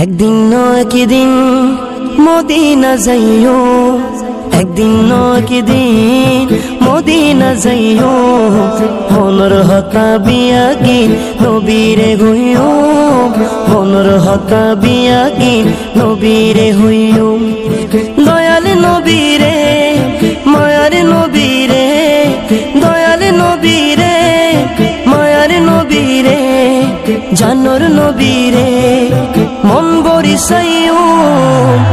একদিন নয় দিন মদিনা যাইও, একদিন নয় দিন মদিনা যাইও, মনের হতা বিয়াগি নবীরে হইও, মনের হতা বিয়াগি নবীরে হইও। দয়াল নবীরে মায়ার নবীরে, দয়াল নবীরে মায়ার নবীরে, জানোর নবীরে মন বরিসাইও,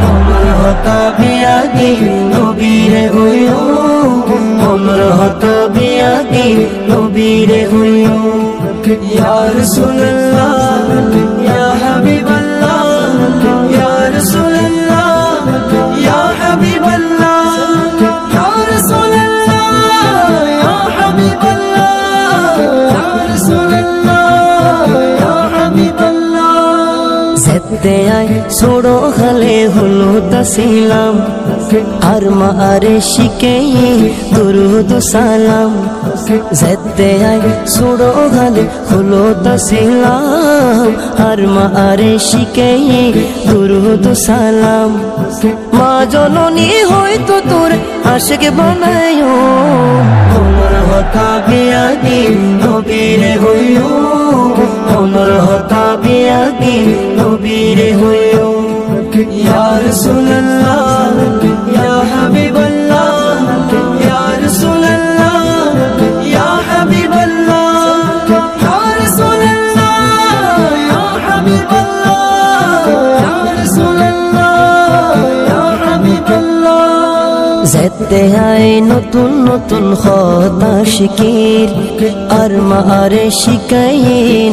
মনের হতা বিয়াগি নবীরে হইও, মনের হতা বিয়াগি নবীরে হইও। ইয়া রাসূলুল্লাহ ইয়া হাবিবাল্লাহ, ইয়া রাসূলুল্লাহ ইয়া হাবিবাল্লাহ, ইয়া রাসূলুল্লাহ ইয়া হাবিবাল্লাহ, ইয়া রাসূলুল্লাহ ইয়া হাবিবাল্লাহ। যেতে আয় ছোড়ো খালে হলো তাসিলাম, আর মা আরে শিখে দুরুদ সালাম। যেতে আয় ছোড়ো খালে হলো তাসিলাম, আর মা আরে শিখে দুরুদ সালাম। মা জননী হয়তো তোর আশিক বানায়ো, মনের হতা বিয়াগি নবীরে হইও, মনের হতা বিয়াগি নবীরে হইও। ইয়া রাসূলুল্লাহ ইয়া হাবিবাল্লাহ, ইয়া রাসূলুল্লাহ ইয়া হাবিবাল্লাহ, ইয়া রাসূলুল্লাহ ইয়া হাবিবাল্লাহ, ইয়া রাসূলুল্লাহ ইয়া হাবিবাল্লাহ। যেতে আয় নতুন নতুন কথা শিকির, আর মা আরে শিখাই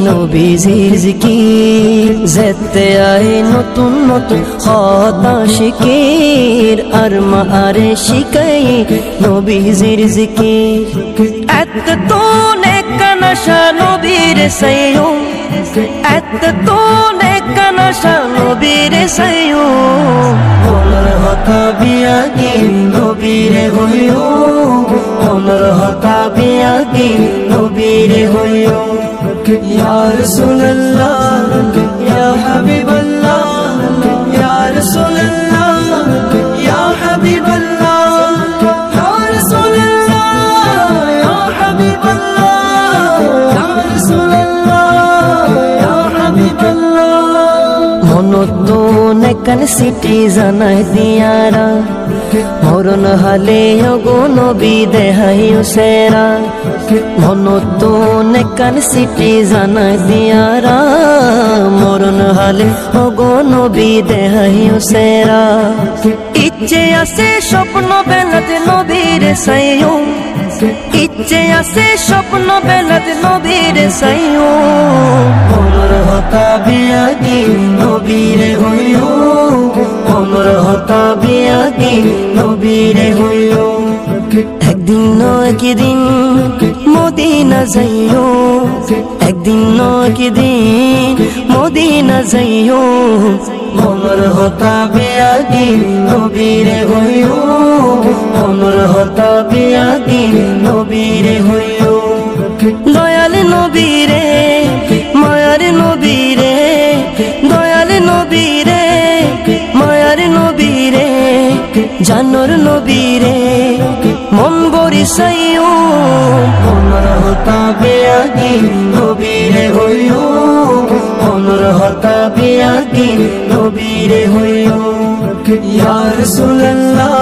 নবীজির জিকির। যেতে আয় নতুন নতুন কথা শিকির, আর মা আরে শিখাই নবীজির জিকির। এত তো নেকানাশা নবীর সাইও, এত তো নেকানাশা নবীর সাইও, মনের হতা বিয়াগি নবীরে হইও, মনের হতা বিয়াগি নবীরে হইও। ইয়া রাসূলুল্লাহ ইয়া হাবিবাল্লাহ, ইয়া রাসূলুল্লাহ ইয়া হাবিবাল্লাহ, ইয়া রাসূলুল্লাহ ইয়া হাবিবাল্লাহ, ইয়া রাসূলুল্লাহ ইয়া হাবিবাল্লাহ। মনতো নেকান সিটি জানাই দিয়ারা, মরণ হালে ওগো নবী দেহাইও সেরা। মনতো নেকান সিটি জানাই দিয়ারা, মরণ হালে ওগো নবী দেহাইও সেরা। ইচ্ছে আছে স্বপ্ন বেলাতে নবীরে সাইও, ইচ্ছে আছে স্বপ্ন বেলাতে নবীরে সাইও, মনের হতা বিয়াগি নবীরে হইও, মনের হতা বিয়াগি নবীরে হইও। একদিন নয় দিন মদিনা যাইও, একদিন নয় দিন মদিনা যাইও, মনের হতা বিয়াগি নবীরে হইও, মনের হতা বিয়াগি নবীরে হইও। দয়াল নবীরে মায়ার নবীরে, দয়াল নবীরে মায়ার নবীরে, জানোর নবীরে মন বরিসাইও, মনের হতা বিয়াগি নবীরে হইও, মনের হতা বিয়াগি নবীরে হইও। ইয়া রাসূলুল্লাহ